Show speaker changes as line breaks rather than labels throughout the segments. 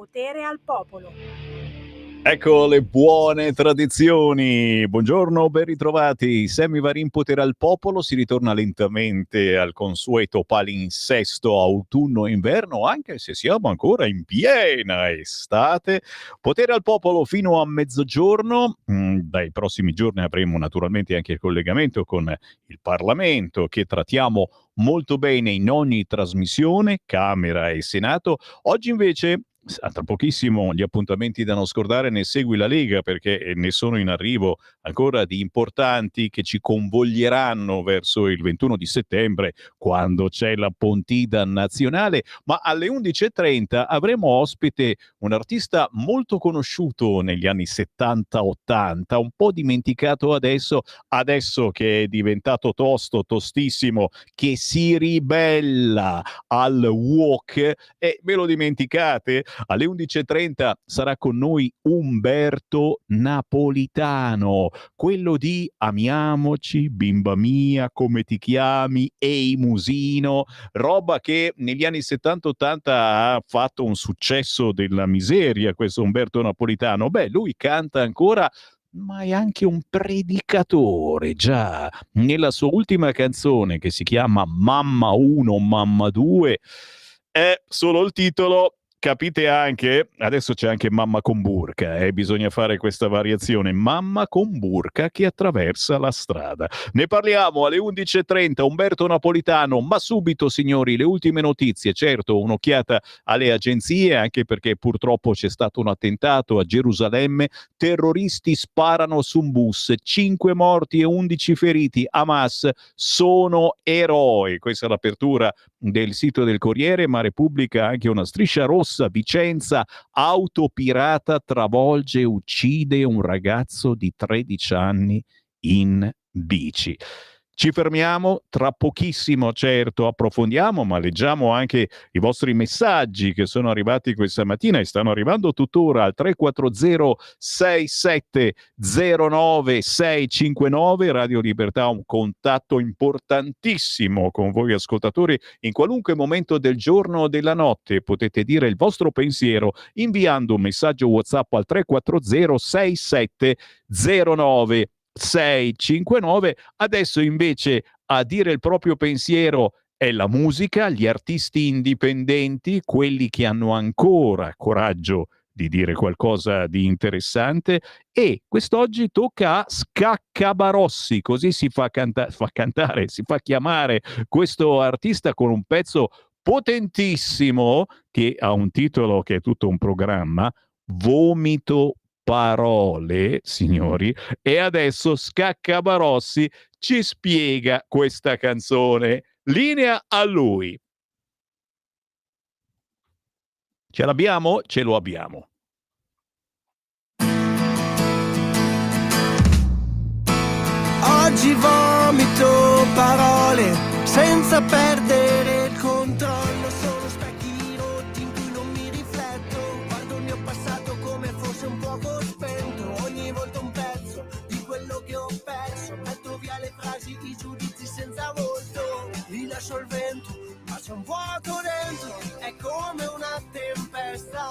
potere al popolo.
Ecco le buone tradizioni. Buongiorno, ben ritrovati. Semivarin potere al popolo, si ritorna lentamente al consueto palinsesto autunno-inverno, anche se siamo ancora in piena estate. Potere al popolo fino a mezzogiorno. Dai prossimi giorni avremo naturalmente anche il collegamento con il Parlamento, che trattiamo molto bene in ogni trasmissione, Camera e Senato. Oggi invece, tra pochissimo, gli appuntamenti da non scordare, ne segui la Lega, perché ne sono in arrivo ancora di importanti che ci convoglieranno verso il 21 di settembre, quando c'è la Pontida nazionale. Ma alle 11:30 avremo ospite un artista molto conosciuto negli anni 70-80, un po' dimenticato adesso che è diventato tostissimo, che si ribella al woke, e ve lo dimenticate? Alle 11:30 sarà con noi Umberto Napolitano, quello di Amiamoci, bimba mia, come ti chiami, ehi musino, roba che negli anni 70-80 ha fatto un successo della miseria, questo Umberto Napolitano. Beh, lui canta ancora, ma è anche un predicatore, già. Nella sua ultima canzone, che si chiama Mamma 1, Mamma 2, è solo il titolo, capite anche, adesso c'è anche Mamma con burka, bisogna fare questa variazione, Mamma con burka che attraversa la strada. Ne parliamo alle 11:30, Umberto Napolitano, ma subito, signori, le ultime notizie. Certo, un'occhiata alle agenzie, anche perché purtroppo c'è stato un attentato a Gerusalemme, terroristi sparano su un bus, 5 morti e 11 feriti, Hamas sono eroi. Questa è l'apertura del sito del Corriere, ma Repubblica anche una striscia rossa: Vicenza, auto pirata travolge e uccide un ragazzo di 13 anni in bici. Ci fermiamo, tra pochissimo certo approfondiamo, ma leggiamo anche i vostri messaggi che sono arrivati questa mattina e stanno arrivando tuttora al 340 6709 659. Radio Libertà, un contatto importantissimo con voi ascoltatori. In qualunque momento del giorno o della notte potete dire il vostro pensiero inviando un messaggio WhatsApp al 340 6709 659. Adesso invece a dire il proprio pensiero è la musica, gli artisti indipendenti, quelli che hanno ancora coraggio di dire qualcosa di interessante, e quest'oggi tocca a Scaccabarossi, così si fa cantare, si fa chiamare questo artista, con un pezzo potentissimo che ha un titolo che è tutto un programma, Vomito parole, signori, e adesso Scaccabarossi ci spiega questa canzone. Linea a lui. Ce l'abbiamo? Ce lo abbiamo.
Oggi vomito parole senza perdere il controllo, sono specchi rotti in cui non mi rifletto, guardo il mio passato come fosse un fuoco spento, ogni volta un pezzo di quello che ho perso, metto via le frasi, i giudizi senza volto, li lascio al vento, ma c'è un vuoto dentro, è come una tempesta,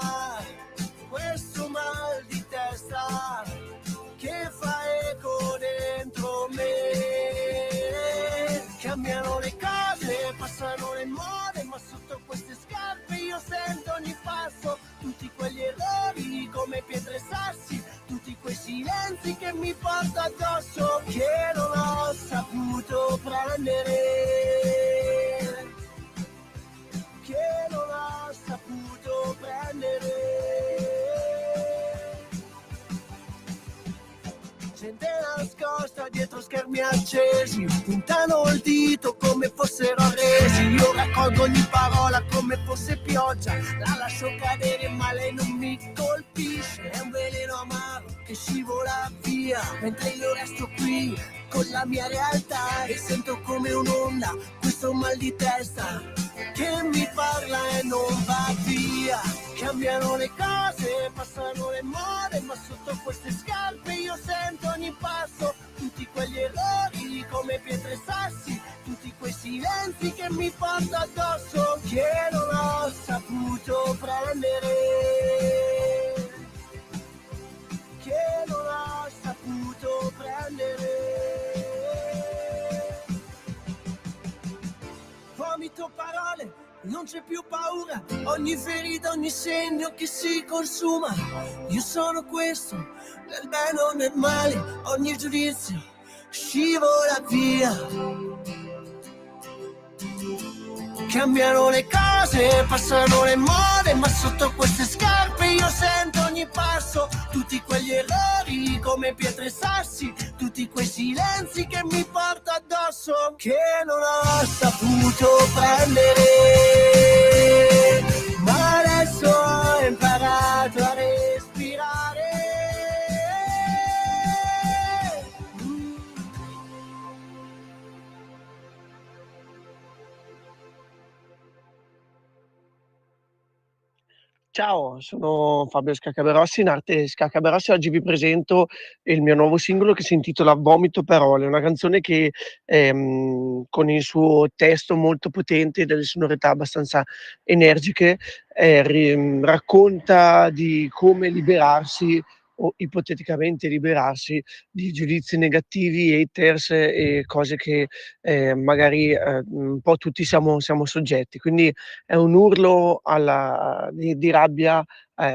questo mal di testa che fa eco dentro me. Cambiano le cose, passano le mode, ma sotto queste scarpe io sento ogni passo tutti quegli errori come pietre e sassi, tutti quei silenzi che mi porto addosso, che non ho saputo prendere, che non ho saputo prendere. Gente nascosta dietro schermi accesi, puntano il dito come fossero resi. Io raccolgo ogni parola come fosse pioggia, la lascio cadere ma lei non mi colpisce. È un veleno amaro che scivola via, mentre io resto qui con la mia realtà e sento come un'onda questo mal di testa che mi parla e non va via. Cambiano le cose, passano le mode, ma sotto queste scarpe io sento ogni passo tutti quegli errori come pietre e sassi, tutti quei silenzi che mi porto addosso, che non ho saputo prendere. ogni ferita, ogni segno che si consuma. Io sono questo, nel bene o nel male, ogni giudizio scivola via. Cambiano le cose, passano le mode, ma sotto queste scarpe io sento ogni passo. Tutti quegli errori come pietre e sassi, tutti quei silenzi che mi porto addosso, che non ho saputo prendere, ma adesso ho imparato a respirare.
Ciao, sono Fabio Scaccaberossi, in arte Scaccaberossi. Oggi vi presento il mio nuovo singolo che si intitola Vomito Parole, una canzone che con il suo testo molto potente e delle sonorità abbastanza energiche racconta di come liberarsi o ipoteticamente liberarsi di giudizi negativi, haters e cose che magari un po' tutti siamo soggetti. Quindi è un urlo di rabbia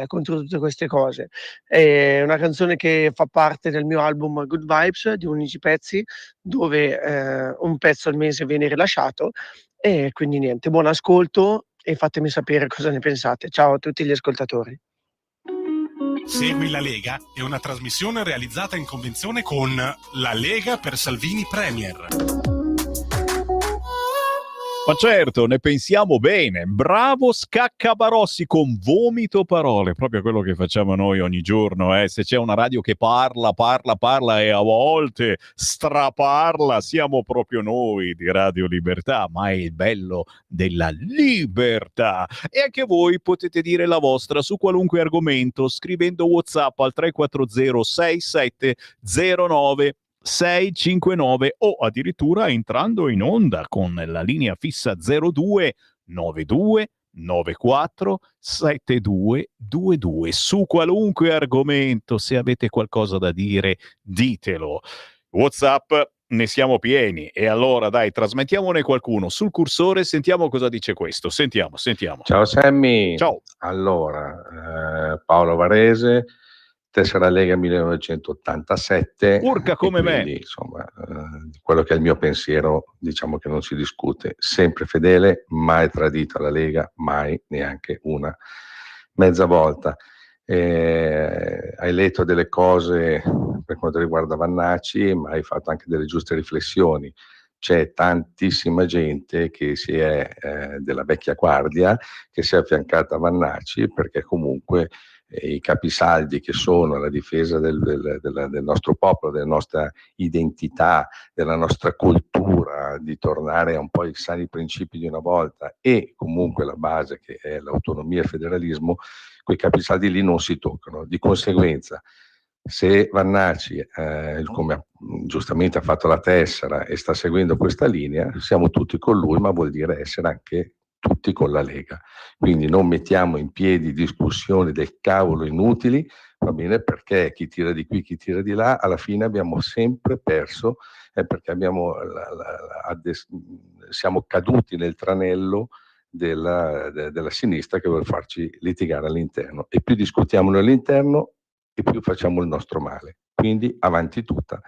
contro tutte queste cose. È una canzone che fa parte del mio album Good Vibes di 11 pezzi, dove un pezzo al mese viene rilasciato, e quindi niente, buon ascolto e fatemi sapere cosa ne pensate. Ciao a tutti gli ascoltatori.
Segui la Lega è una trasmissione realizzata in convenzione con La Lega per Salvini Premier.
Ma certo, ne pensiamo bene. Bravo Scaccabarossi con Vomito Parole, proprio quello che facciamo noi ogni giorno. Se c'è una radio che parla e a volte straparla, siamo proprio noi di Radio Libertà, ma è il bello della libertà. E anche voi potete dire la vostra su qualunque argomento scrivendo WhatsApp al 340 6709 659 o addirittura entrando in onda con la linea fissa 02 92 94 7222 su qualunque argomento. Se avete qualcosa da dire, ditelo. WhatsApp ne siamo pieni, e allora dai, trasmettiamone qualcuno sul cursore. Sentiamo cosa dice questo. Sentiamo.
Ciao Sammy.
Ciao.
Allora, Paolo Varese, tessera Lega 1987.
Urca come
quindi,
me.
Insomma, quello che è il mio pensiero, diciamo che non si discute. Sempre fedele, mai tradito alla Lega, mai, neanche una mezza volta. Hai letto delle cose per quanto riguarda Vannacci, ma hai fatto anche delle giuste riflessioni. C'è tantissima gente che si è della vecchia guardia, che si è affiancata a Vannacci, perché comunque i capisaldi che sono la difesa del nostro popolo, della nostra identità, della nostra cultura, di tornare a un po' ai sani principi di una volta, e comunque la base che è l'autonomia e il federalismo, quei capisaldi lì non si toccano. Di conseguenza, se Vannacci, come giustamente ha fatto la tessera e sta seguendo questa linea, siamo tutti con lui, ma vuol dire essere anche tutti con la Lega. Quindi non mettiamo in piedi discussioni del cavolo inutili, va bene, perché chi tira di qui, chi tira di là, alla fine abbiamo sempre perso, perché siamo caduti nel tranello della sinistra che vuole farci litigare all'interno, e più discutiamo all'interno e più facciamo il nostro male. Quindi avanti tutta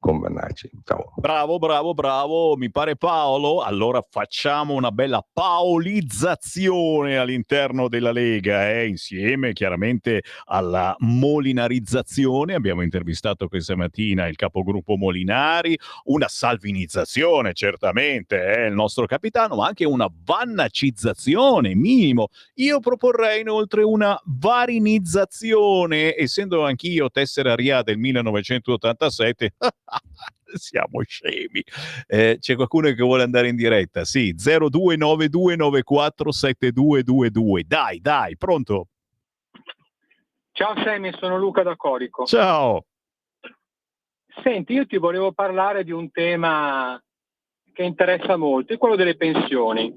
con Vannacci. Ciao.
Bravo, mi pare Paolo. Allora facciamo una bella paolizzazione all'interno della Lega, insieme chiaramente alla molinarizzazione. Abbiamo intervistato questa mattina il capogruppo Molinari, una salvinizzazione certamente, il nostro capitano, ma anche una vannacizzazione minimo. Io proporrei inoltre una varinizzazione, essendo anch'io tessera RIA del 1987. Siamo scemi. C'è qualcuno che vuole andare in diretta? Sì, 0292947222. Dai, pronto?
Ciao Sammy, sono Luca da Corico.
Ciao.
Senti, io ti volevo parlare di un tema che interessa molto, è quello delle pensioni.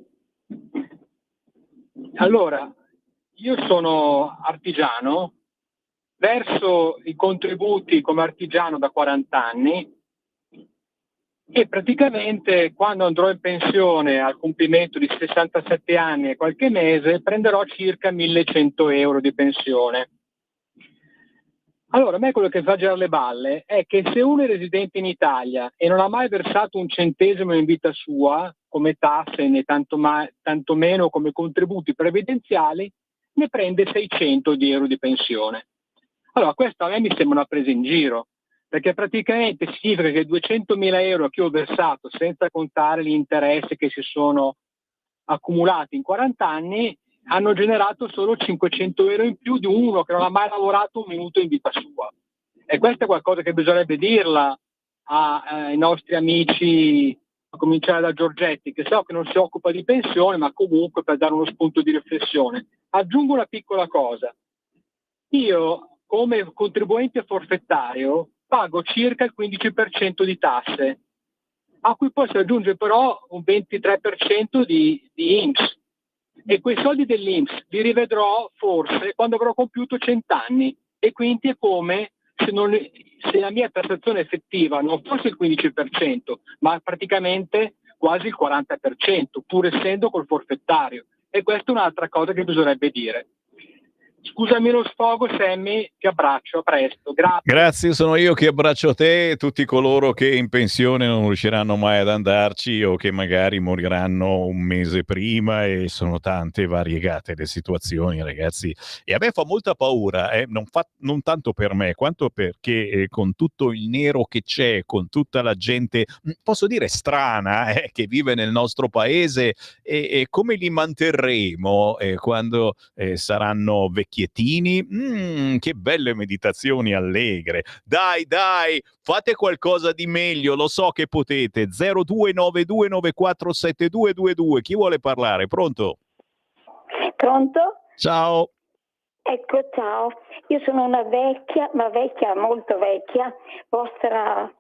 Allora, io sono artigiano, verso i contributi come artigiano da 40 anni, e praticamente quando andrò in pensione al compimento di 67 anni e qualche mese prenderò circa 1.100 euro di pensione. Allora, a me quello che fa girare le balle è che se uno è residente in Italia e non ha mai versato un centesimo in vita sua, come tasse né tanto meno come contributi previdenziali, ne prende 600 di euro di pensione. Allora, questo a me mi sembra una presa in giro, perché praticamente significa che 200.000 euro che ho versato, senza contare gli interessi che si sono accumulati in 40 anni, hanno generato solo 500 euro in più di uno che non ha mai lavorato un minuto in vita sua. E questo è qualcosa che bisognerebbe dirla ai nostri amici, a cominciare da Giorgetti, che so che non si occupa di pensione, ma comunque per dare uno spunto di riflessione. Aggiungo una piccola cosa. Io, come contribuente forfettario, pago circa il 15% di tasse, a cui poi si aggiunge però un 23% di INPS. E quei soldi dell'INPS li rivedrò forse quando avrò compiuto 100 anni, e quindi è come se la mia prestazione effettiva non fosse il 15%, ma praticamente quasi il 40%, pur essendo col forfettario. E questa è un'altra cosa che bisognerebbe dire. Scusami lo sfogo, Sammy, ti abbraccio, a presto, grazie.
Grazie, sono io che abbraccio te e tutti coloro che in pensione non riusciranno mai ad andarci o che magari moriranno un mese prima, e sono tante variegate le situazioni, ragazzi. E a me fa molta paura, non tanto per me, quanto perché con tutto il nero che c'è, con tutta la gente, posso dire strana, che vive nel nostro paese, e come li manterremo quando saranno vecchiettini? Che belle meditazioni allegre. Dai, fate qualcosa di meglio, lo so che potete. 0292947222. Chi vuole parlare? Pronto?
Pronto?
Ciao.
Ecco, ciao. Io sono una vecchia, ma vecchia, molto vecchia, vostra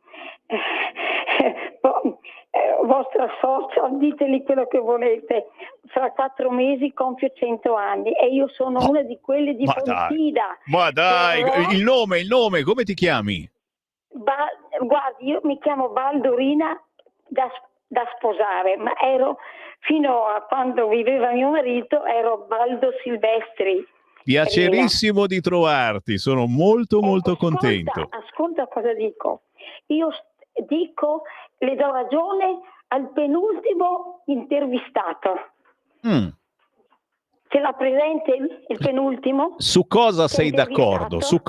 social, diteli quello che volete. Fra 4 mesi compio 100 anni e io sono una di quelle di Pontida.
Ma dai,
però,
il nome, come ti chiami?
Guardi, io mi chiamo Baldorina da sposare, ma ero, fino a quando viveva mio marito, ero Baldo Silvestri.
Piacerissimo di trovarti, sono molto contento.
Ascolta cosa dico. Io dico, le do ragione al penultimo intervistato. Ce l'ha presente il penultimo?
Su cosa sei d'accordo? Su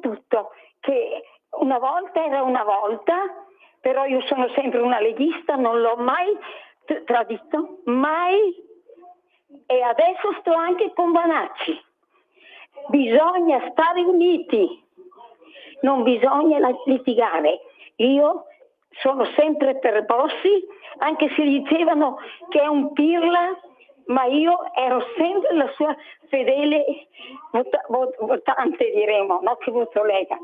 tutto, che una volta era una volta, però io sono sempre una leghista, non l'ho mai tradito, mai, e adesso sto anche con Vanacci. Bisogna stare uniti, non bisogna litigare. Io sono sempre per Bossi, anche se dicevano che è un pirla, ma io ero sempre la sua fedele votante, diremo, no, che voto Lega.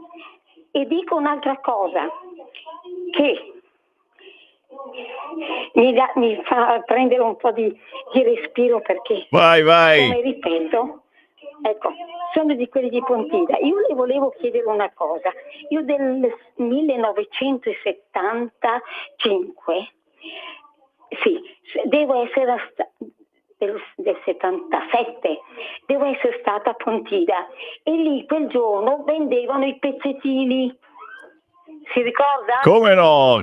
E dico un'altra cosa, che mi fa prendere un po' di respiro, perché
vai.
Come ripeto, ecco, sono di quelli di Pontida. Io le volevo chiedere una cosa. Io del 1975, sì, devo essere del 77, devo essere stata a Pontida, e lì quel giorno vendevano i pezzettini. Si ricorda?
Come no,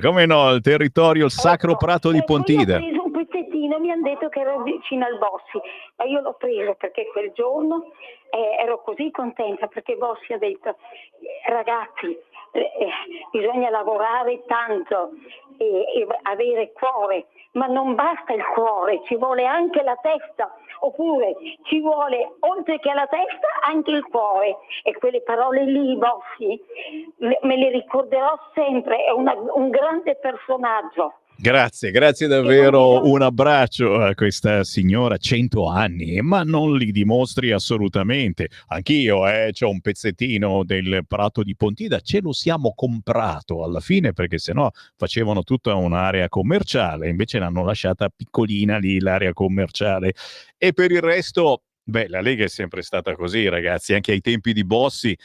il territorio, il Sacro Prato di Pontida.
Io ho preso un pezzettino, mi hanno detto che ero vicino al Bossi, ma io l'ho preso perché quel giorno ero così contenta, perché Bossi ha detto: ragazzi, bisogna lavorare tanto e avere cuore, ma non basta il cuore, ci vuole anche la testa, oppure ci vuole, oltre che la testa, anche il cuore. E quelle parole lì, Bossi, me le ricorderò sempre, è un grande personaggio.
Grazie davvero, un abbraccio a questa signora, 100 anni, ma non li dimostri assolutamente. Anch'io c'ho un pezzettino del Prato di Pontida, ce lo siamo comprato alla fine, perché sennò facevano tutta un'area commerciale, invece l'hanno lasciata piccolina lì l'area commerciale, e per il resto Beh, la Lega è sempre stata così, ragazzi, anche ai tempi di Bossi,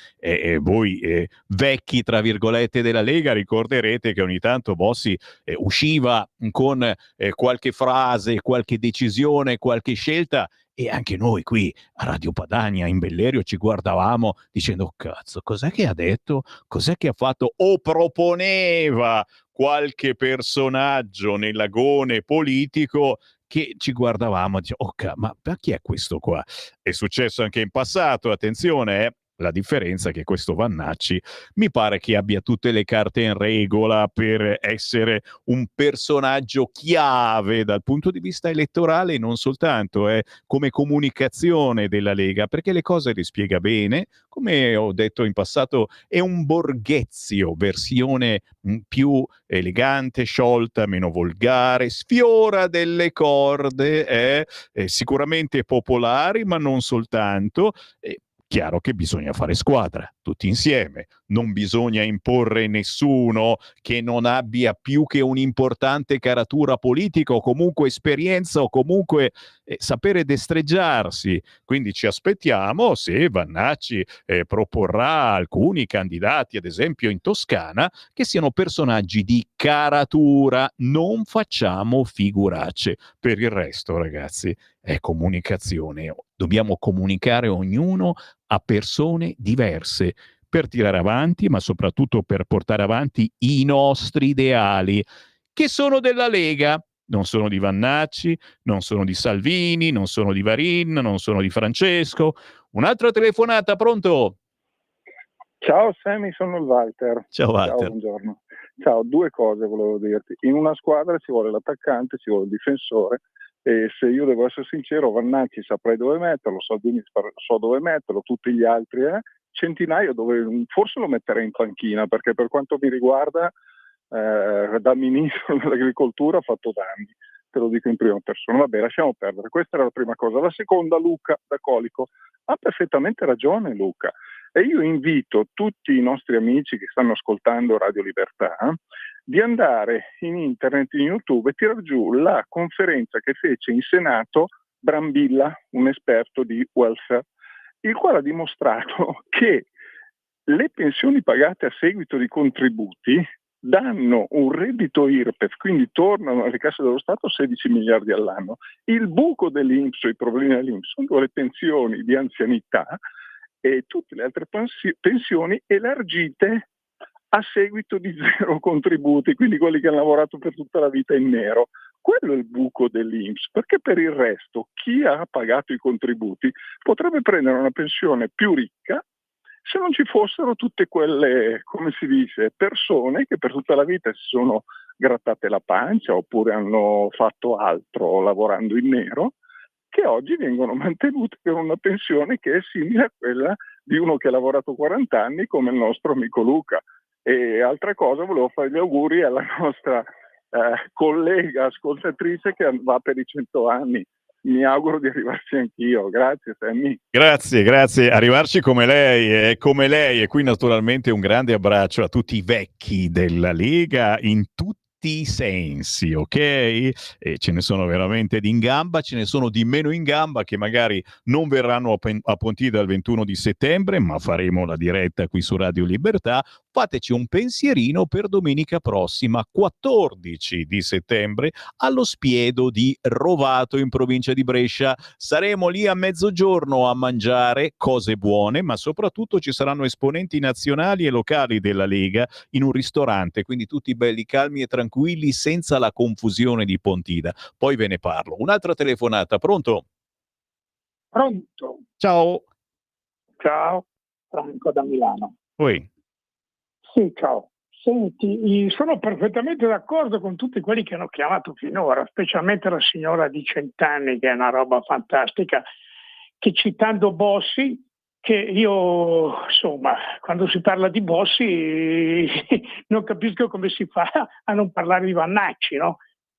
voi vecchi, tra virgolette, della Lega, ricorderete che ogni tanto Bossi usciva con qualche frase, qualche decisione, qualche scelta, e anche noi qui a Radio Padania in Bellerio ci guardavamo dicendo: cazzo, cos'è che ha detto? Cos'è che ha fatto? O proponeva qualche personaggio nell'agone politico che ci guardavamo e dicevamo: "Oh, ma chi è questo qua?" È successo anche in passato, attenzione, la differenza è che questo Vannacci mi pare che abbia tutte le carte in regola per essere un personaggio chiave dal punto di vista elettorale, non soltanto come comunicazione della Lega, perché le cose le spiega bene. Come ho detto in passato, è un Borghezio versione più elegante, sciolta, meno volgare, sfiora delle corde, sicuramente popolari, ma non soltanto. Chiaro che bisogna fare squadra, tutti insieme, non bisogna imporre nessuno che non abbia più che un'importante caratura politica o comunque esperienza o comunque sapere destreggiarsi. Quindi ci aspettiamo, se Vannacci proporrà alcuni candidati, ad esempio in Toscana, che siano personaggi di caratura, non facciamo figuracce. Per il resto, ragazzi, è comunicazione. Dobbiamo comunicare ognuno a persone diverse per tirare avanti, ma soprattutto per portare avanti i nostri ideali, che sono della Lega, non sono di Vannacci, non sono di Salvini, non sono di Varin, non sono di Francesco. Un'altra telefonata, pronto?
Ciao Sammy, sono il Walter.
Ciao Walter.
Ciao, buongiorno. Ciao, due cose volevo dirti. In una squadra ci vuole l'attaccante, ci vuole il difensore, e se io devo essere sincero, Vannacci saprei dove metterlo, Salvini so dove metterlo, tutti gli altri, Centinaio dove forse lo metterei in panchina, perché per quanto mi riguarda da ministro dell'agricoltura ha fatto danni, te lo dico in prima persona. Vabbè, lasciamo perdere, questa era la prima cosa. La seconda, Luca da Colico ha perfettamente ragione, Luca, e io invito tutti i nostri amici che stanno ascoltando Radio Libertà di andare in internet, in YouTube, e tirar giù la conferenza che fece in Senato Brambilla, un esperto di welfare, il quale ha dimostrato che le pensioni pagate a seguito di contributi danno un reddito IRPEF, quindi tornano alle casse dello Stato 16 miliardi all'anno. Il buco dell'Inps, i problemi dell'Inps, sono le pensioni di anzianità e tutte le altre pensioni elargite a seguito di zero contributi, quindi quelli che hanno lavorato per tutta la vita in nero. Quello è il buco dell'Inps, perché per il resto chi ha pagato i contributi potrebbe prendere una pensione più ricca se non ci fossero tutte quelle, come si dice, persone che per tutta la vita si sono grattate la pancia oppure hanno fatto altro lavorando in nero, che oggi vengono mantenute per una pensione che è simile a quella di uno che ha lavorato 40 anni come il nostro amico Luca. E altra cosa, volevo fare gli auguri alla nostra collega ascoltatrice che va per i 100 anni. Mi auguro di arrivarci anch'io. Grazie Sammy.
Grazie. Arrivarci come lei, e qui naturalmente un grande abbraccio a tutti i vecchi della Lega in tutti i sensi, ok? E ce ne sono veramente di in gamba, ce ne sono di meno in gamba che magari non verranno a Pontida il 21 di settembre, ma faremo la diretta qui su Radio Libertà. Fateci un pensierino per domenica prossima, 14 di settembre, allo Spiedo di Rovato in provincia di Brescia. Saremo lì a mezzogiorno a mangiare cose buone, ma soprattutto ci saranno esponenti nazionali e locali della Lega in un ristorante, quindi tutti belli calmi e tranquilli senza la confusione di Pontida. Poi ve ne parlo. Un'altra telefonata, pronto?
Pronto?
Ciao.
Ciao, Franco da Milano.
Oi.
Sì, ciao. Senti, sono perfettamente d'accordo con tutti quelli che hanno chiamato finora, specialmente la signora di 100 anni, che è una roba fantastica, che citando Bossi, che io, insomma, quando si parla di Bossi non capisco come si fa a non parlare di Vannacci, no?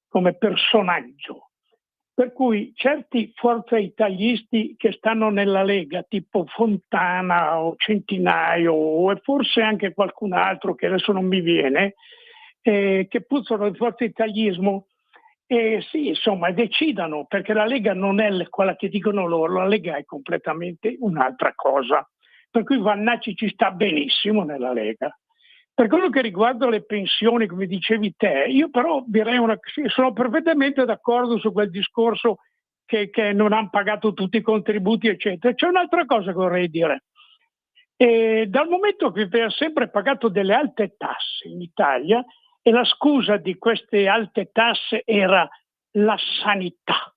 Come personaggio. Per cui certi forza italisti che stanno nella Lega, tipo Fontana o Centinaio, o forse anche qualcun altro che adesso non mi viene, che puzzano di forza italismo, sì, insomma, decidano, perché la Lega non è quella che dicono loro, la Lega è completamente un'altra cosa. Per cui Vannacci ci sta benissimo nella Lega. Per quello che riguarda le pensioni, come dicevi te, io però direi sono perfettamente d'accordo su quel discorso che non hanno pagato tutti i contributi, eccetera. C'è un'altra cosa che vorrei dire. Dal momento che abbiamo sempre pagato delle alte tasse in Italia, e la scusa di queste alte tasse era la sanità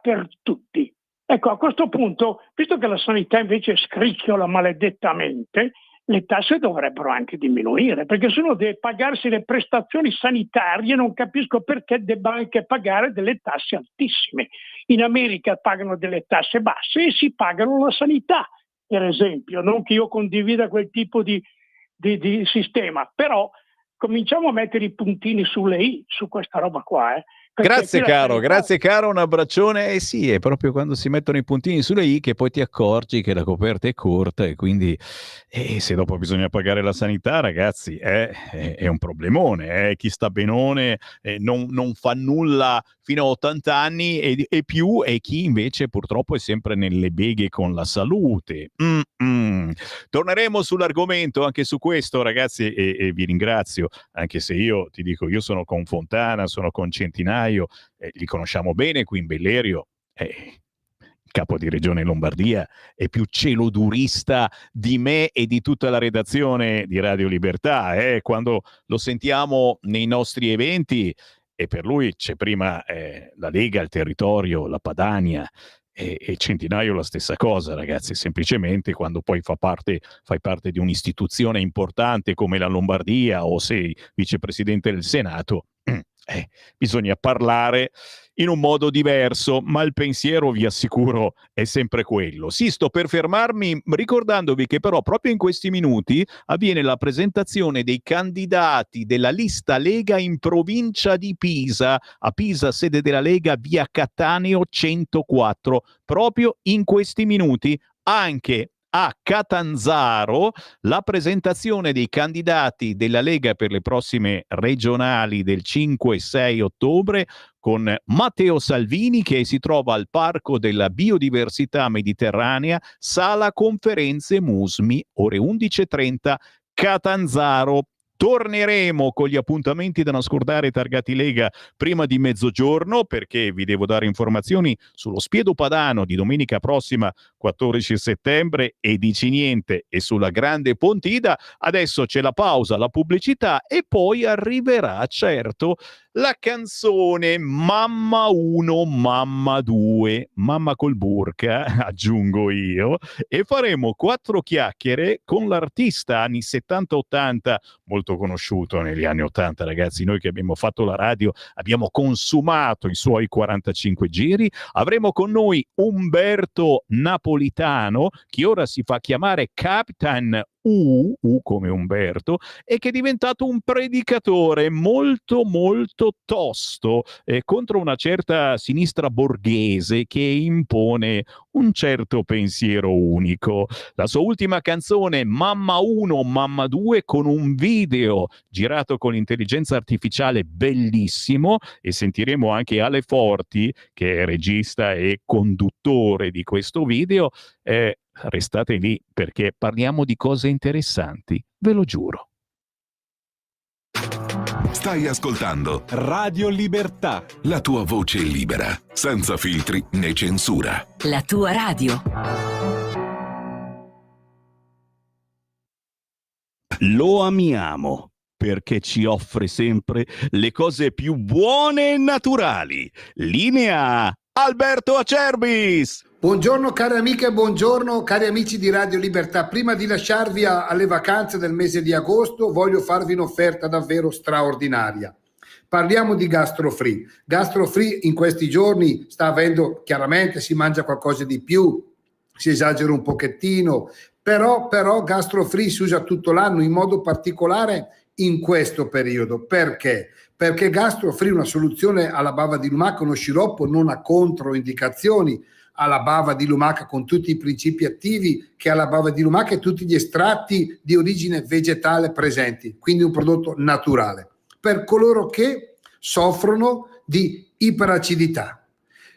per tutti. Ecco, a questo punto, visto che la sanità invece scricchiola maledettamente, le tasse dovrebbero anche diminuire, perché se uno deve pagarsi le prestazioni sanitarie non capisco perché debba anche pagare delle tasse altissime. In America pagano delle tasse basse e si pagano la sanità, per esempio. Non che io condivida quel tipo di sistema, però cominciamo a mettere i puntini sulle i su questa roba qua.
Grazie caro, un abbraccione. Sì, è proprio quando si mettono i puntini sulle i che poi ti accorgi che la coperta è corta e quindi se dopo bisogna pagare la sanità, ragazzi, è un problemone. Chi sta benone non fa nulla fino a 80 anni e più, e chi invece purtroppo è sempre nelle beghe con la salute. Torneremo sull'argomento anche su questo, ragazzi, e vi ringrazio, anche se io ti dico, io sono con Fontana, sono con Centinaio, li conosciamo bene qui in Bellerio. Il capo di regione Lombardia è più celodurista di me e di tutta la redazione di Radio Libertà. Quando lo sentiamo nei nostri eventi, e per lui c'è prima la Lega, il territorio, la Padania, e Centinaio la stessa cosa, ragazzi. Semplicemente quando poi fai parte di un'istituzione importante come la Lombardia, o sei vicepresidente del Senato, bisogna parlare in un modo diverso, ma il pensiero, vi assicuro, è sempre quello. Sì, sto per fermarmi ricordandovi che però proprio in questi minuti avviene la presentazione dei candidati della lista Lega in provincia di Pisa, a Pisa, sede della Lega, via Cattaneo 104, proprio in questi minuti. Anche a Catanzaro la presentazione dei candidati della Lega per le prossime regionali del 5 e 6 ottobre con Matteo Salvini, che si trova al Parco della Biodiversità Mediterranea, sala conferenze Musmi, ore 11:30, Catanzaro. Torneremo con gli appuntamenti da non scordare targati Lega prima di mezzogiorno, perché vi devo dare informazioni sullo Spiedo Padano di domenica prossima 14 settembre e dici niente, e sulla Grande Pontida. Adesso c'è la pausa, la pubblicità, e poi arriverà, certo, la canzone Mamma 1, Mamma 2, mamma col burka, aggiungo io, e faremo 4 chiacchiere con l'artista anni 70-80, molto conosciuto negli anni 80, ragazzi. Noi che abbiamo fatto la radio abbiamo consumato i suoi 45 giri. Avremo con noi Umberto Napolitano, che ora si fa chiamare Capitan U come Umberto, e che è diventato un predicatore molto molto tosto contro una certa sinistra borghese che impone un certo pensiero unico. La sua ultima canzone, Mamma 1, Mamma 2, con un video girato con l'intelligenza artificiale bellissimo, e sentiremo anche Ale Forti, che è regista e conduttore di questo video. Restate lì, perché parliamo di cose interessanti, ve lo giuro.
Stai ascoltando
Radio Libertà,
la tua voce libera, senza filtri né censura.
La tua radio.
Lo amiamo perché ci offre sempre le cose più buone e naturali. Linea Alberto Acerbis.
Buongiorno cari amiche e buongiorno cari amici di Radio Libertà. Prima di lasciarvi alle vacanze del mese di agosto, voglio farvi un'offerta davvero straordinaria. Parliamo di GastroFree. GastroFree in questi giorni sta avendo, chiaramente si mangia qualcosa di più, si esagera un pochettino, però GastroFree si usa tutto l'anno, in modo particolare in questo periodo. Perché? Perché GastroFree è una soluzione alla bava di lumaca, uno sciroppo, non ha controindicazioni alla bava di lumaca, con tutti i principi attivi che ha la bava di lumaca e tutti gli estratti di origine vegetale presenti, quindi un prodotto naturale. Per coloro che soffrono di iperacidità,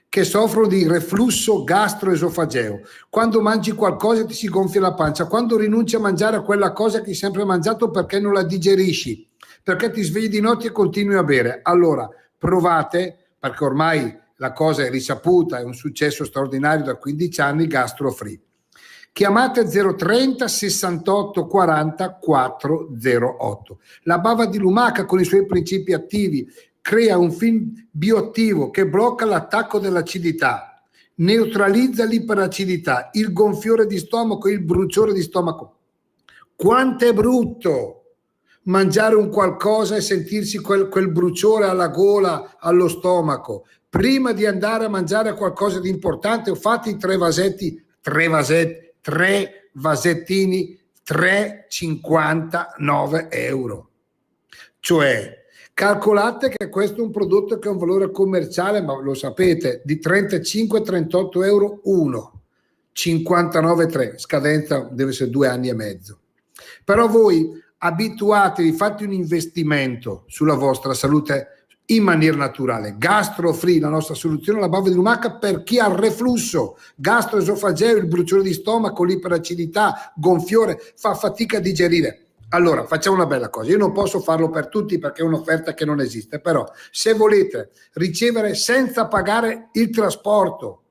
che soffrono di reflusso gastroesofageo. Quando mangi qualcosa ti si gonfia la pancia, quando rinunci a mangiare quella cosa che hai sempre mangiato perché non la digerisci, perché ti svegli di notte e continui a bere. Allora provate, perché ormai la cosa è risaputa, è un successo straordinario da 15 anni, GastroFree. Chiamate 030 68 40 408. La bava di lumaca con i suoi principi attivi crea un film bioattivo che blocca l'attacco dell'acidità, neutralizza l'iperacidità, il gonfiore di stomaco, il bruciore di stomaco. Quanto è brutto mangiare un qualcosa e sentirsi quel bruciore alla gola, allo stomaco. Prima di andare a mangiare qualcosa di importante, fate 3 vasettini, 3,59 euro. Cioè, calcolate che questo è un prodotto che ha un valore commerciale, ma lo sapete, di 35-38 euro uno, 59,3, scadenza deve essere 2 anni e mezzo. Però voi abituatevi, fate un investimento sulla vostra salute in maniera naturale. GastroFree, la nostra soluzione alla bava di lumaca per chi ha il reflusso gastroesofageo, il bruciore di stomaco, l'iperacidità, gonfiore, fa fatica a digerire. Allora facciamo una bella cosa, io non posso farlo per tutti perché è un'offerta che non esiste, però se volete ricevere senza pagare il trasporto,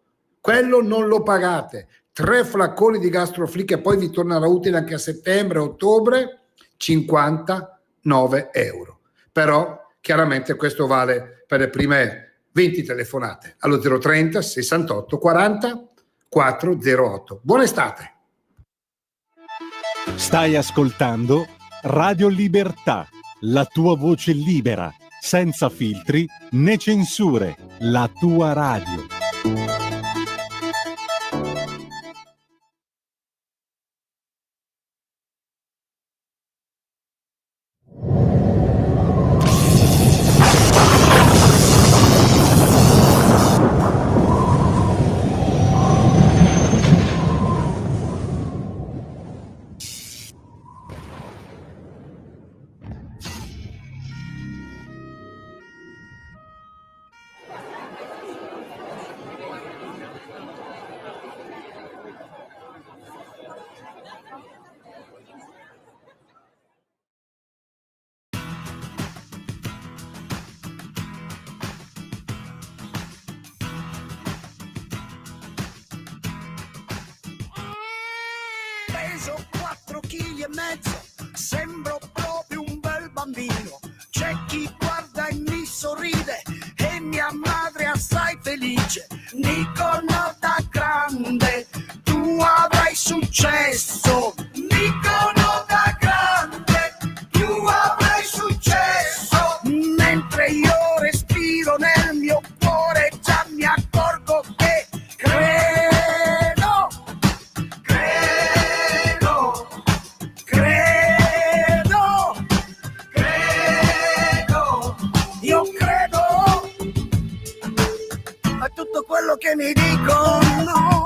quello non lo pagate, 3 flaconi di GastroFree che poi vi tornerà utile anche a settembre, ottobre, 59 euro. Però chiaramente questo vale per le prime 20 telefonate allo 030 68 40 408. Buona estate.
Stai ascoltando Radio Libertà, la tua voce libera, senza filtri né censure, la tua radio.
Peso 4,5 kg, sembro proprio un bel bambino. C'è chi guarda e mi sorride e mia madre assai felice. Nicono da grande, tu avrai successo. Nicono da grande, tu avrai successo. Mentre io respiro nel mio cuore già mi accorgo che tutto quello che mi dicono.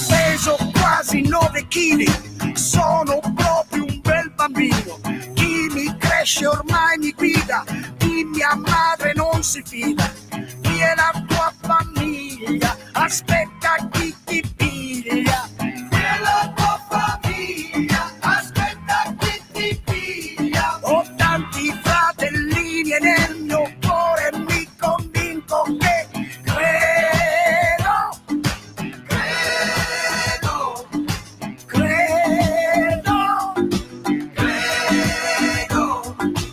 Peso quasi 9 kg, sono proprio un bel bambino. Chi mi cresce ormai mi guida, di mia madre non si fida. Chi è la tua famiglia? Aspetta chi ti piglia. Chi è la tua famiglia? Aspetta chi ti piglia. Ho tanti fratellini e nel mio cuore mi convinco che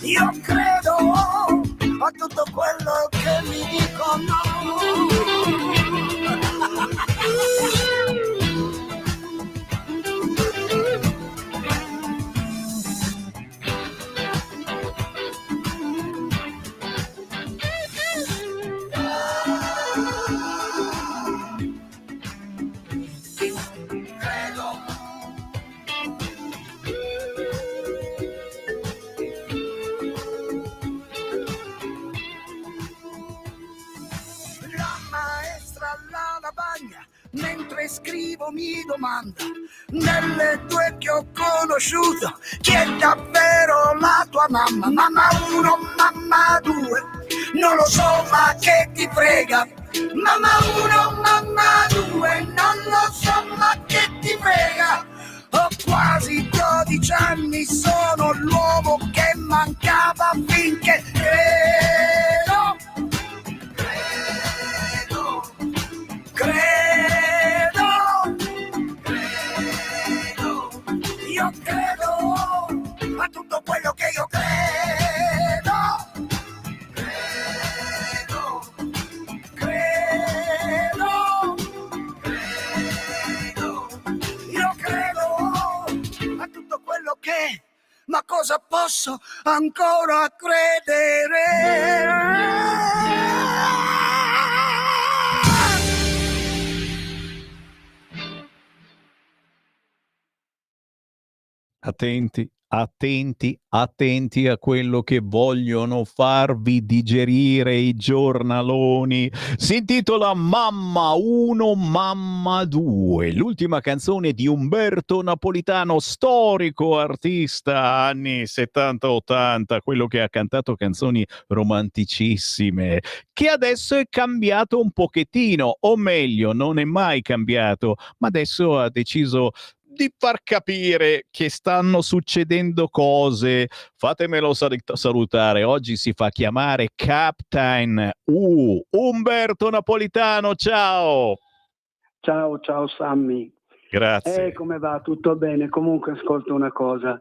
io credo a tutto quello che mi dicono. Mentre scrivo mi domanda, nelle due che ho conosciuto, chi è davvero la tua mamma? Mamma 1, mamma 2, non lo so ma che ti frega. Mamma 1, mamma 2, non lo so ma che ti frega. Ho quasi 12 anni, sono l'uomo che mancava finché credo, io credo a tutto quello che io credo, io credo a tutto quello che, ma cosa posso ancora credere?
Attenti, attenti, attenti a quello che vogliono farvi digerire i giornaloni. Si intitola Mamma 1, Mamma 2, l'ultima canzone di Umberto Napolitano, storico artista anni 70-80, quello che ha cantato canzoni romanticissime, che adesso è cambiato un pochettino, o meglio, non è mai cambiato, ma adesso ha deciso di far capire che stanno succedendo cose. Fatemelo salutare, oggi si fa chiamare Captain Umberto Napolitano, ciao!
Ciao Sammy.
Grazie.
Come va? Tutto bene? Comunque ascolta una cosa,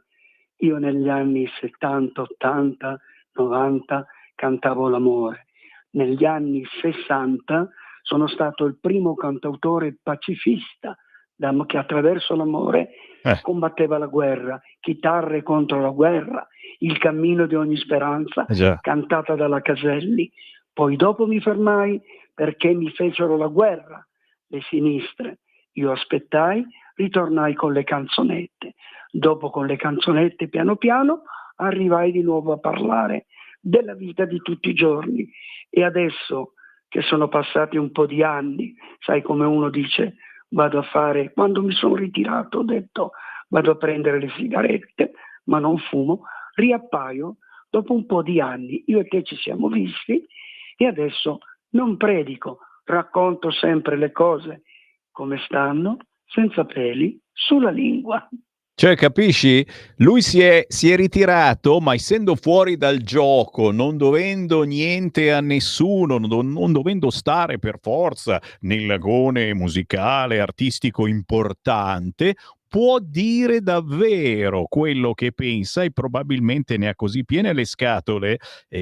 io negli anni 70, 80, 90 cantavo l'amore, negli anni 60 sono stato il primo cantautore pacifista che attraverso l'amore combatteva la guerra, chitarre contro la guerra, il cammino di ogni speranza, cantata dalla Caselli. Poi dopo mi fermai perché mi fecero la guerra le sinistre. Io aspettai, ritornai con le canzonette. Dopo con le canzonette piano piano arrivai di nuovo a parlare della vita di tutti i giorni. E adesso che sono passati un po' di anni, sai come uno dice, quando mi sono ritirato ho detto vado a prendere le sigarette, ma non fumo, riappaio dopo un po' di anni, io e te ci siamo visti e adesso non predico, racconto sempre le cose come stanno, senza peli sulla lingua.
Cioè, capisci? Lui si è ritirato, ma essendo fuori dal gioco, non dovendo niente a nessuno, non dovendo stare per forza nell'agone musicale, artistico importante, può dire davvero quello che pensa e probabilmente ne ha così piene le scatole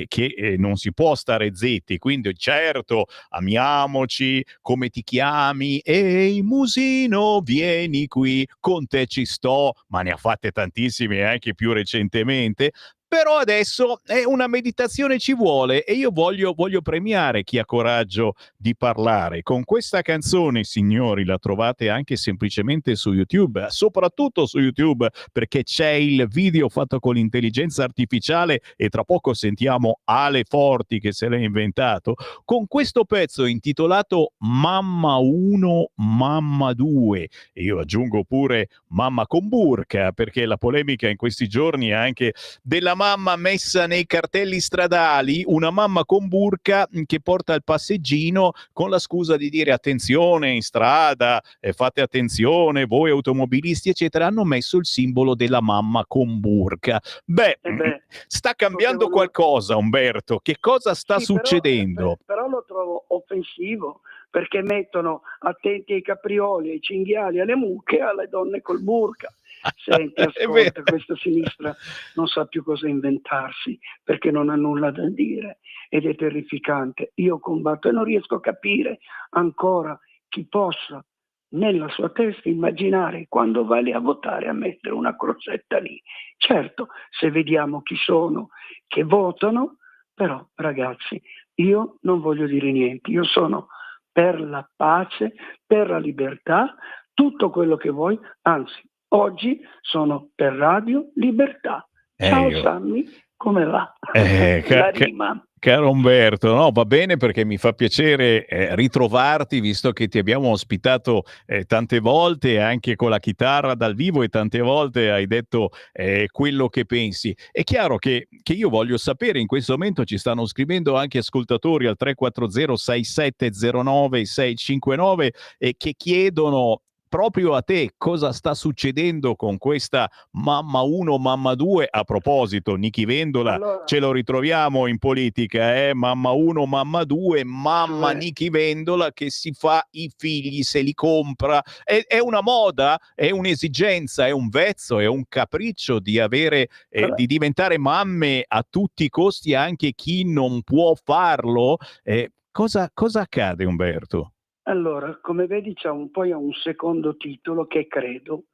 che non si può stare zitti. Quindi certo, amiamoci, come ti chiami? Ehi Musino, vieni qui, con te ci sto, ma ne ha fatte tantissime anche più recentemente. Però adesso una meditazione ci vuole e io voglio premiare chi ha coraggio di parlare. Con questa canzone, signori, la trovate anche semplicemente su YouTube, soprattutto su YouTube, perché c'è il video fatto con l'intelligenza artificiale e tra poco sentiamo Ale Forti che se l'ha inventato. Con questo pezzo intitolato Mamma 1, Mamma 2, e io aggiungo pure Mamma con burka, perché la polemica in questi giorni è anche della mamma messa nei cartelli stradali, una mamma con burka che porta il passeggino con la scusa di dire attenzione in strada, fate attenzione voi automobilisti eccetera, hanno messo il simbolo della mamma con burka. Sta cambiando qualcosa, Umberto, che cosa sta succedendo?
Però lo trovo offensivo, perché mettono attenti ai caprioli, ai cinghiali, alle mucche, alle donne col burka. Senti, ascolta, questa sinistra non sa più cosa inventarsi perché non ha nulla da dire ed è terrificante. Io combatto e non riesco a capire ancora chi possa nella sua testa immaginare quando va lì a votare a mettere una crocetta lì. Certo, se vediamo chi sono che votano, però ragazzi, io non voglio dire niente, io sono per la pace, per la libertà, tutto quello che vuoi, anzi oggi sono per Radio Libertà. Ciao Sammy, come va? La rima.
Caro Umberto, no, va bene perché mi fa piacere ritrovarti, visto che ti abbiamo ospitato tante volte anche con la chitarra dal vivo e tante volte hai detto quello che pensi. È chiaro che io voglio sapere, in questo momento ci stanno scrivendo anche ascoltatori al 340 6709 659 che chiedono proprio a te cosa sta succedendo con questa Mamma 1, Mamma 2. A proposito, Nichi Vendola,
Allora,
ce lo ritroviamo in politica, Mamma 1, Mamma 2, mamma
cioè,
Nichi Vendola che si fa i figli, se li compra. È una moda, è un'esigenza, è un vezzo, è un capriccio di avere, di diventare mamme a tutti i costi, anche chi non può farlo. Cosa accade, Umberto?
allora, come vedi poi ha un secondo titolo che è credo,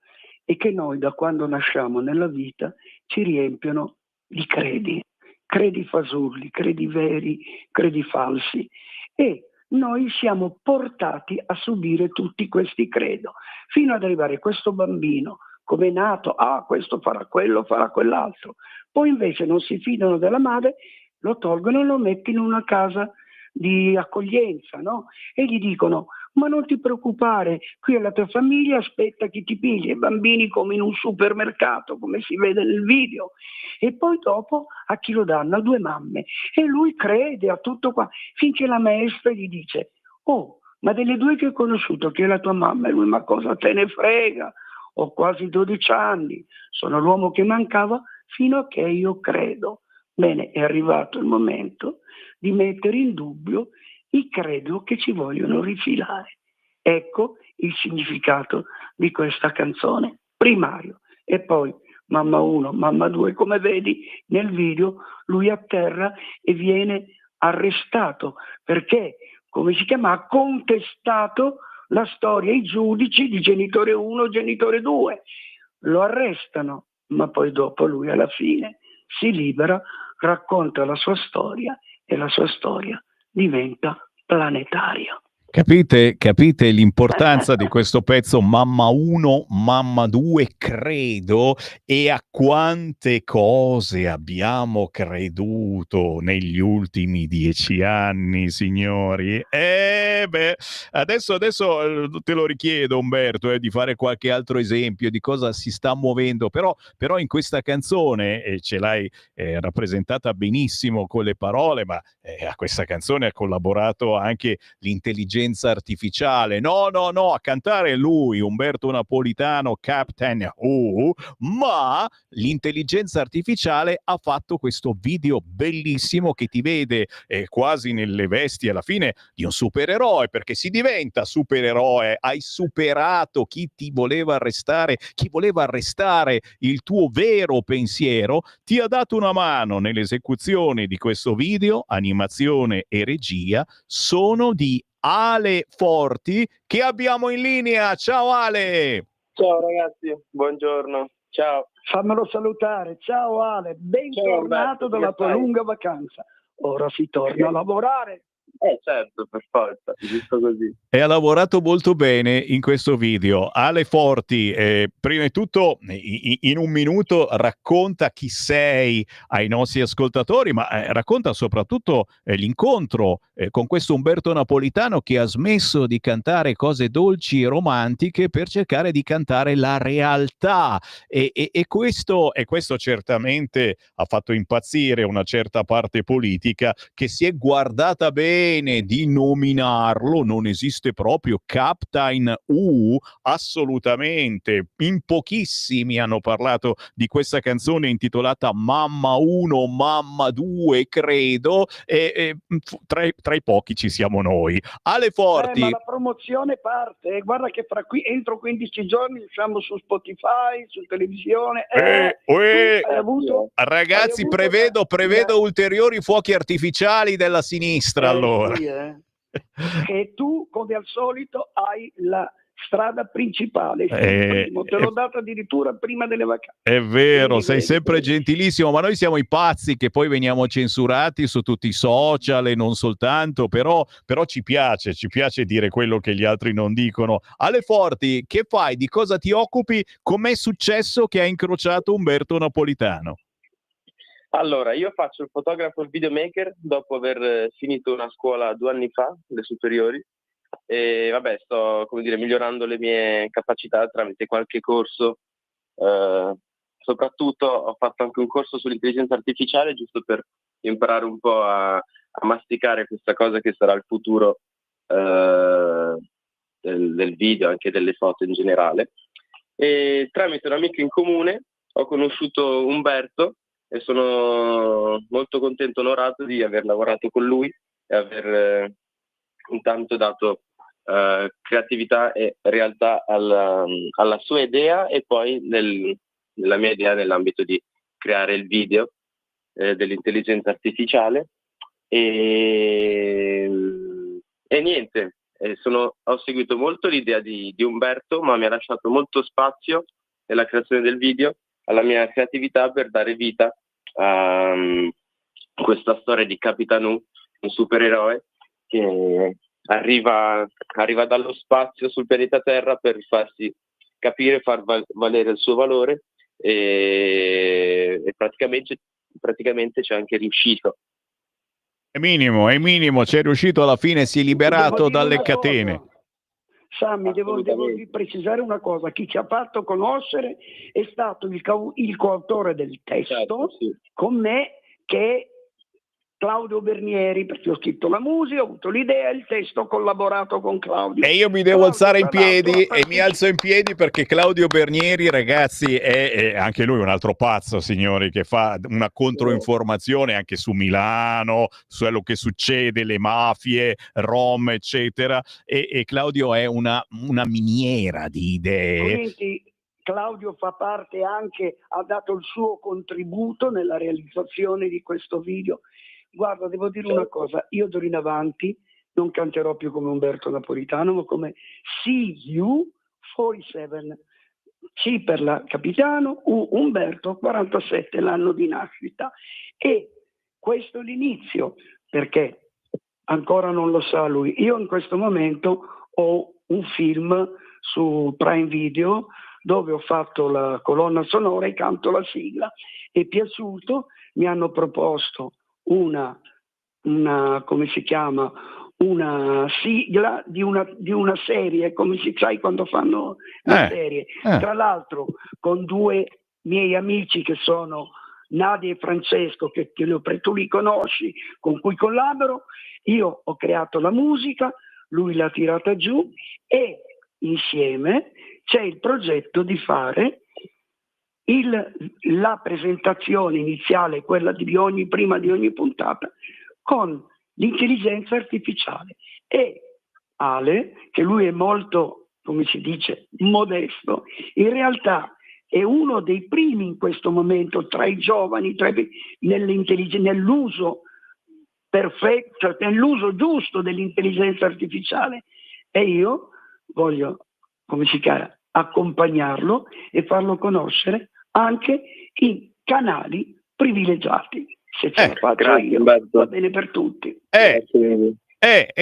e che noi da quando nasciamo nella vita ci riempiono di credi fasulli, credi veri, credi falsi, e noi siamo portati a subire tutti questi credo, fino ad arrivare a questo bambino, come è nato, questo farà quello, farà quell'altro, poi invece non si fidano della madre, lo tolgono e lo mettono in una casa di accoglienza, no? E gli dicono: ma non ti preoccupare, qui è la tua famiglia, aspetta chi ti piglia, i bambini come in un supermercato, come si vede nel video, e poi dopo a chi lo danno? A due mamme, e lui crede a tutto qua, finché la maestra gli dice: oh, ma delle due che hai conosciuto, chi è la tua mamma? E lui: ma cosa te ne frega, ho quasi 12 anni, sono l'uomo che mancava, fino a che io credo. Bene, è arrivato il momento di mettere in dubbio i credo che ci vogliono rifilare. Ecco il significato di questa canzone, primario. E poi Mamma 1, Mamma 2, come vedi nel video, lui atterra e viene arrestato perché, come si chiama, ha contestato la storia ai giudici di genitore 1, genitore 2. Lo arrestano, ma poi dopo lui alla fine si libera, racconta la sua storia e la sua storia diventa planetaria.
Capite l'importanza di questo pezzo Mamma 1, Mamma 2, credo, e a quante cose abbiamo creduto negli ultimi 10 anni, signori. Adesso te lo richiedo, Umberto, di fare qualche altro esempio di cosa si sta muovendo, però in questa canzone ce l'hai rappresentata benissimo con le parole, ma a questa canzone ha collaborato anche l'intelligenza artificiale. No, a cantare lui, Umberto Napolitano, Captain Who, ma l'intelligenza artificiale ha fatto questo video bellissimo che ti vede quasi nelle vesti alla fine di un supereroe, perché si diventa supereroe. Hai superato chi ti voleva arrestare, chi voleva arrestare il tuo vero pensiero, ti ha dato una mano nell'esecuzione di questo video. Animazione e regia sono di Ale Forti, che abbiamo in linea. Ciao Ale!
Ciao ragazzi, buongiorno. Ciao.
Fammelo salutare. Ciao Ale, bentornato dalla tua lunga vacanza. Ora si torna a lavorare.
Certo, per forza, giusto così.
E ha lavorato molto bene in questo video. Ale Forti, prima di tutto, in un minuto racconta chi sei ai nostri ascoltatori, ma racconta soprattutto l'incontro con questo Umberto Napolitano che ha smesso di cantare cose dolci e romantiche per cercare di cantare la realtà. E questo certamente ha fatto impazzire una certa parte politica che si è guardata bene di nominarlo. Non esiste proprio Captain Who, assolutamente. In pochissimi hanno parlato di questa canzone intitolata Mamma 1, Mamma 2, credo, e tra i pochi ci siamo noi. Ale Forti.
Ma la promozione parte, guarda che entro 15 giorni usciamo su Spotify, su televisione.
Ragazzi, prevedo ulteriori fuochi artificiali della sinistra, allora.
Sì, E tu, come al solito, hai la strada principale. Te l'ho data addirittura prima delle vacanze.
È vero, sei sempre gentilissimo, ma noi siamo i pazzi che poi veniamo censurati su tutti i social e non soltanto, però ci piace dire quello che gli altri non dicono. Ale Forti, che fai? Di cosa ti occupi? Com'è successo che hai incrociato Umberto Napolitano?
Allora, io faccio il fotografo e il videomaker dopo aver finito una scuola 2 anni fa, le superiori, e vabbè, sto, come dire, migliorando le mie capacità tramite qualche corso. Soprattutto ho fatto anche un corso sull'intelligenza artificiale, giusto per imparare un po' a masticare questa cosa che sarà il futuro del video, anche delle foto in generale. E tramite un amico in comune ho conosciuto Umberto e sono molto contento, onorato di aver lavorato con lui e aver intanto dato creatività e realtà alla sua idea, e poi nella mia idea nell'ambito di creare il video dell'intelligenza artificiale. E niente, ho seguito molto l'idea di Umberto, ma mi ha lasciato molto spazio nella creazione del video alla mia creatività per dare vita a questa storia di Capitan U, un supereroe che arriva dallo spazio sul pianeta Terra per farsi capire, far valere il suo valore, e praticamente c'è anche riuscito.
È minimo, c'è riuscito alla fine, si è liberato dalle catene.
Sammy, devo precisare una cosa: chi ci ha fatto conoscere è stato il coautore del testo,
certo, sì,
con me, che è Claudio Bernieri, perché ho scritto la musica, ho avuto l'idea, il testo, ho collaborato con Claudio.
E io mi devo alzare in piedi e mi alzo in piedi perché Claudio Bernieri, ragazzi, è anche lui un altro pazzo, signori, che fa una controinformazione anche su Milano, su quello che succede, le mafie, Rom, eccetera. E Claudio è una miniera di idee.
Quindi Claudio fa parte anche, ha dato il suo contributo nella realizzazione di questo video. Guarda, devo dire una cosa: io d'ora in avanti non canterò più come Umberto Napolitano, ma come CU47. C per la Capitano, U Umberto, 47 l'anno di nascita. E questo è l'inizio, perché ancora non lo sa lui. Io in questo momento ho un film su Prime Video dove ho fatto la colonna sonora e canto la sigla. È piaciuto, mi hanno proposto una come si chiama, una sigla di una serie, come si sai quando fanno la serie, tra l'altro con due miei amici che sono Nadia e Francesco, che tu li conosci, con cui collaboro. Io ho creato la musica, lui l'ha tirata giù, e insieme c'è il progetto di fare la presentazione iniziale, quella prima di ogni puntata, con l'intelligenza artificiale. E Ale, che lui è molto, come si dice, modesto, in realtà è uno dei primi in questo momento tra i giovani, nell'uso perfetto, nell'uso giusto dell'intelligenza artificiale, e io voglio, come si chiama, accompagnarlo e farlo conoscere anche in canali privilegiati. Se ce la faccio io, va bene per tutti.
E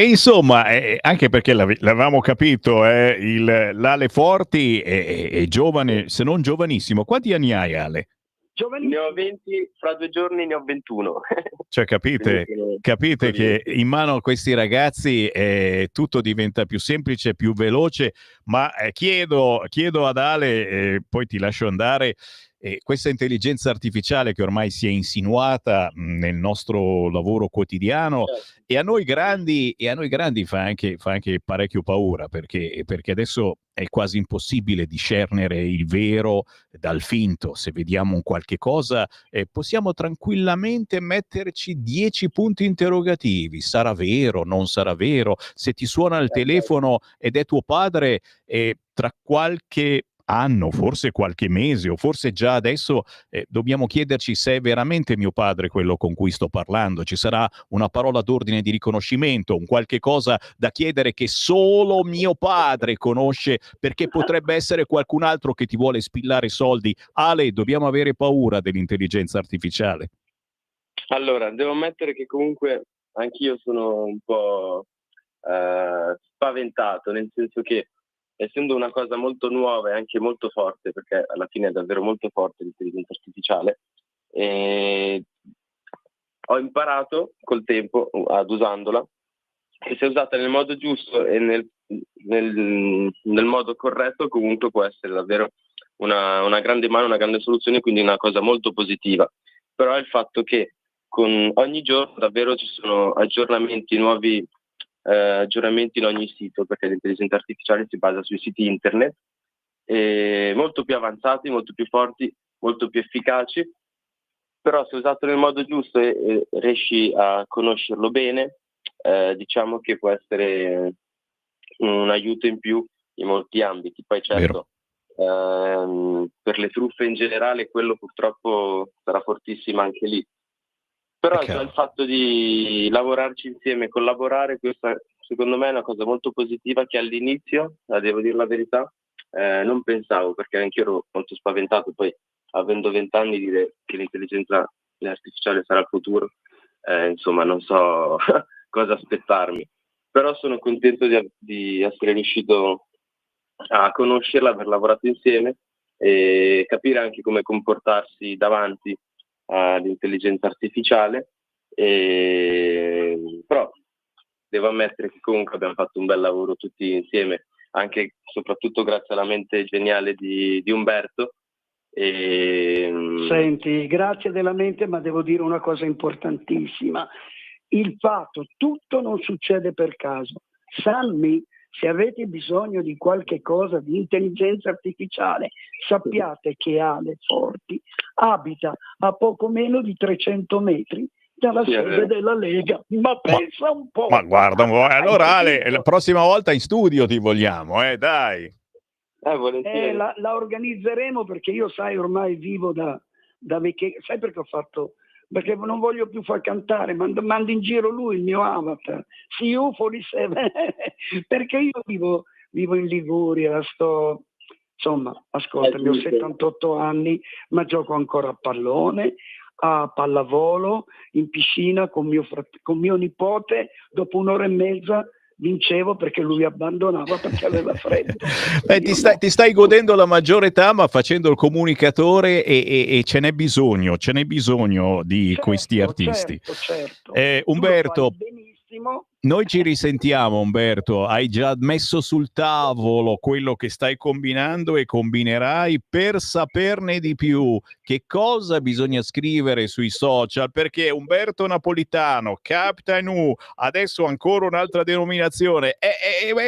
insomma, anche perché l'avevamo capito, l'Ale Forti è giovane, se non giovanissimo. Quanti anni hai, Ale?
Ne ho 20, fra 2 giorni ne ho 21.
Cioè, capite che in mano a questi ragazzi tutto diventa più semplice, più veloce, ma chiedo ad Ale, poi ti lascio andare, questa intelligenza artificiale che ormai si è insinuata nel nostro lavoro quotidiano, e a noi grandi fa anche parecchio paura, perché adesso è quasi impossibile discernere il vero dal finto. Se vediamo un qualche cosa, possiamo tranquillamente metterci 10 punti interrogativi: sarà vero, non sarà vero? Se ti suona il telefono ed è tuo padre, tra qualche anno, forse qualche mese, o forse già adesso, dobbiamo chiederci se è veramente mio padre quello con cui sto parlando. Ci sarà una parola d'ordine di riconoscimento, un qualche cosa da chiedere che solo mio padre conosce, perché potrebbe essere qualcun altro che ti vuole spillare soldi. Ale, dobbiamo avere paura dell'intelligenza artificiale?
Allora, devo ammettere che comunque anch'io sono un po' spaventato, nel senso che, essendo una cosa molto nuova e anche molto forte, perché alla fine è davvero molto forte l'intelligenza artificiale, E ho imparato col tempo ad usandola, e se usata nel modo giusto e nel modo corretto, comunque può essere davvero una grande mano, una grande soluzione, quindi una cosa molto positiva. Però è il fatto che con ogni giorno davvero ci sono aggiornamenti, nuovi aggiornamenti in ogni sito, perché l'intelligenza artificiale si basa sui siti internet, molto più avanzati, molto più forti, molto più efficaci. Però se usato nel modo giusto e riesci a conoscerlo bene, diciamo che può essere un aiuto in più in molti ambiti. Poi certo, per le truffe in generale quello purtroppo sarà fortissimo anche lì. Però il fatto di lavorarci insieme, collaborare, questa secondo me è una cosa molto positiva che all'inizio, devo dire la verità, non pensavo, perché anche io ero molto spaventato. Poi avendo 20 anni, dire che l'intelligenza artificiale sarà il futuro, insomma non so cosa aspettarmi, però sono contento di essere riuscito a conoscerla, aver lavorato insieme e capire anche come comportarsi davanti all'intelligenza artificiale. Però devo ammettere che comunque abbiamo fatto un bel lavoro tutti insieme, anche soprattutto grazie alla mente geniale di Umberto.
Senti, grazie della mente, ma devo dire una cosa importantissima. Il fatto, tutto non succede per caso. Sammy, se avete bisogno di qualche cosa di intelligenza artificiale, sappiate che Ale Forti abita a poco meno di 300 metri dalla sede della Lega. Ma pensa un po'.
Ma guarda, allora Ale, la prossima volta in studio ti vogliamo, dai.
La organizzeremo, perché io, sai, ormai vivo da vecchio. Sai perché ho fatto? Perché non voglio più far cantare, mando in giro lui, il mio avatar, CU47, perché io vivo in Liguria, insomma, ascoltami, ho 78 anni, ma gioco ancora a pallone, a pallavolo, in piscina con mio nipote. Dopo un'ora e mezza vincevo, perché lui abbandonava perché aveva freddo.
Ti stai godendo la maggiore età, ma facendo il comunicatore, e ce n'è bisogno di questi artisti.
Certo.
Umberto, noi ci risentiamo. Umberto, hai già messo sul tavolo quello che stai combinando e combinerai. Per saperne di più, che cosa bisogna scrivere sui social? Perché Umberto Napolitano, Captain U, adesso ancora un'altra denominazione,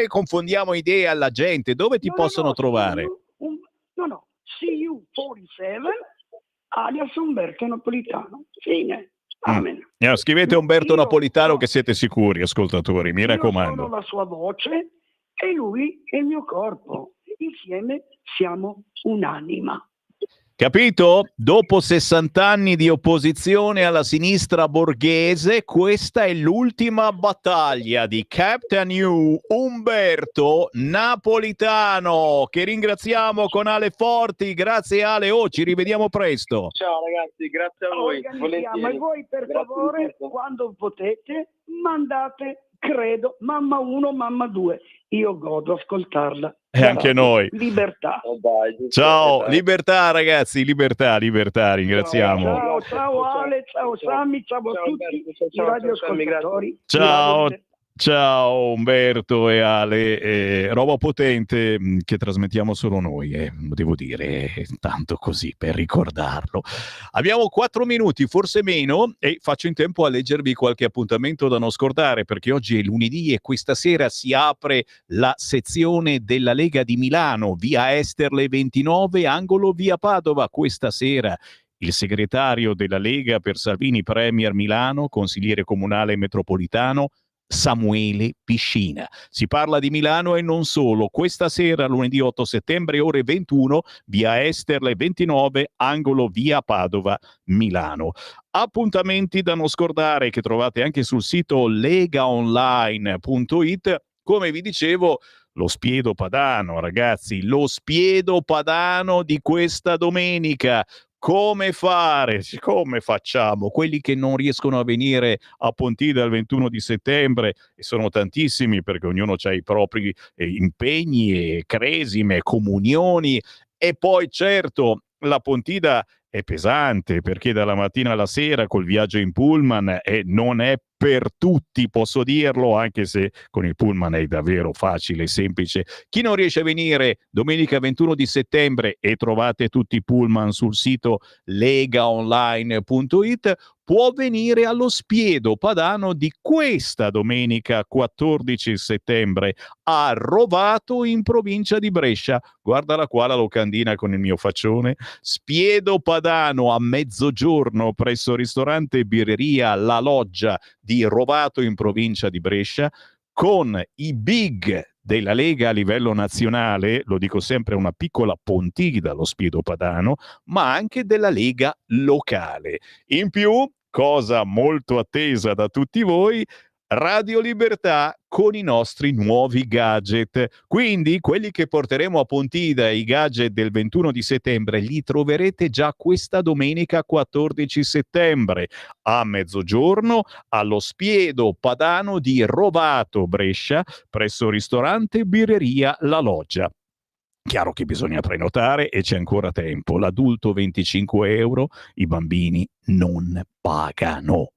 confondiamo idee alla gente. Dove ti possono trovare?
CU47 alias Umberto Napolitano. Fine. Amen.
Scrivete Umberto Napolitano, che siete sicuri, ascoltatori, mi raccomando.
Io sono la sua voce e lui è il mio corpo. Insieme siamo un'anima.
Capito? Dopo 60 anni di opposizione alla sinistra borghese, questa è l'ultima battaglia di Captain U, Umberto Napolitano, che ringraziamo con Ale Forti. Grazie Ale, ci rivediamo presto.
Ciao ragazzi, grazie a voi.
E voi per favore, quando potete, mandate, credo, mamma 1, mamma 2. Io godo ascoltarla.
E anche noi.
Libertà.
Ciao, libertà ragazzi, libertà, ringraziamo.
Ciao Ale, ciao Sammy, ciao a tutti i radioascoltatori.
Ciao Umberto e Ale, roba potente che trasmettiamo solo noi, devo dire, tanto così per ricordarlo. Abbiamo 4 minuti, forse meno, e faccio in tempo a leggervi qualche appuntamento da non scordare, perché oggi è lunedì e questa sera si apre la sezione della Lega di Milano, via Esterle 29, angolo via Padova. Questa sera il segretario della Lega per Salvini Premier Milano, consigliere comunale metropolitano, Samuele Piscina. Si parla di Milano e non solo. Questa sera, lunedì 8 settembre, ore 21, via Esterle 29, angolo via Padova, Milano. Appuntamenti da non scordare che trovate anche sul sito legaonline.it. Come vi dicevo, lo spiedo padano, ragazzi, lo spiedo padano di questa domenica. Come fare? Come facciamo? Quelli che non riescono a venire a Pontida il 21 di settembre, e sono tantissimi perché ognuno ha i propri impegni e cresime, comunioni, e poi certo la Pontida è pesante, perché dalla mattina alla sera col viaggio in pullman non è per tutti, posso dirlo, anche se con il pullman è davvero facile e semplice. Chi non riesce a venire domenica 21 di settembre, e trovate tutti i pullman sul sito legaonline.it, può venire allo Spiedo Padano di questa domenica 14 settembre a Rovato, in provincia di Brescia. Guardala qua la locandina con il mio faccione. Spiedo Padano a mezzogiorno presso il ristorante e birreria La Loggia di Rovato, in provincia di Brescia, con i big della Lega a livello nazionale, lo dico sempre, una piccola Pontida allo Spiedo Padano, ma anche della Lega locale. In più, cosa molto attesa da tutti voi, Radio Libertà con i nostri nuovi gadget. Quindi quelli che porteremo a Pontida, i gadget del 21 di settembre, li troverete già questa domenica 14 settembre a mezzogiorno allo Spiedo Padano di Rovato, Brescia, presso il ristorante birreria La Loggia. Chiaro che bisogna prenotare e c'è ancora tempo. L'adulto 25 euro, i bambini non pagano.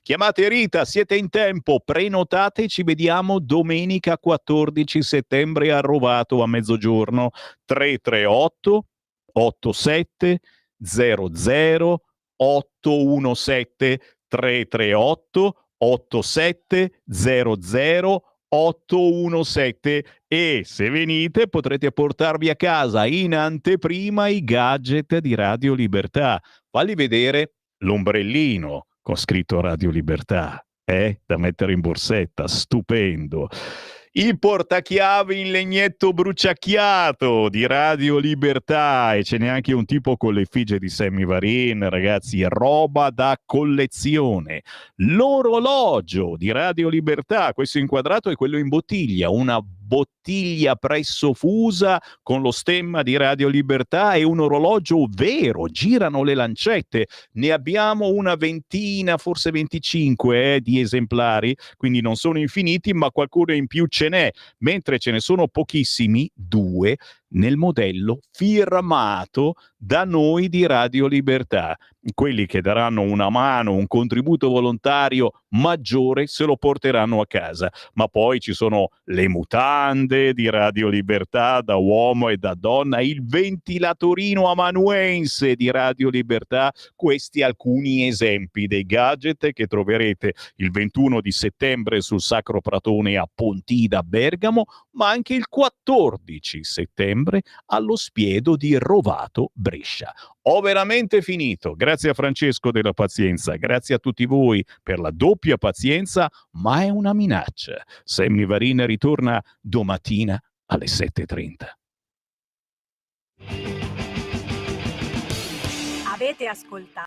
Chiamate Rita, siete in tempo, prenotate, ci vediamo domenica 14 settembre a Rovato a mezzogiorno. 338 87 00 817 338 87 00 817, e se venite potrete portarvi a casa in anteprima i gadget di Radio Libertà. Falli vedere l'ombrellino con scritto Radio Libertà, da mettere in borsetta, stupendo. Il portachiavi in legnetto bruciacchiato di Radio Libertà, e ce n'è anche un tipo con l'effigie di Sammy Varin, ragazzi, roba da collezione. L'orologio di Radio Libertà, questo inquadrato è quello in bottiglia, una bottiglia presso fusa con lo stemma di Radio Libertà e un orologio vero, girano le lancette, ne abbiamo una ventina, forse 25 di esemplari, quindi non sono infiniti, ma qualcuno in più ce n'è, mentre ce ne sono pochissimi, 2 nel modello firmato da noi di Radio Libertà. Quelli che daranno una mano, un contributo volontario maggiore, se lo porteranno a casa. Ma poi ci sono le mutande di Radio Libertà da uomo e da donna, il ventilatorino amanuense di Radio Libertà, questi alcuni esempi dei gadget che troverete il 21 di settembre sul Sacro Pratone a Pontida, Bergamo, ma anche il 14 settembre allo Spiedo di Rovato, Brescia. Ho veramente finito. Grazie a Francesco della pazienza, grazie a tutti voi per la doppia pazienza, ma è una minaccia. Sammy Varin ritorna domattina alle 7:30.
Avete ascoltato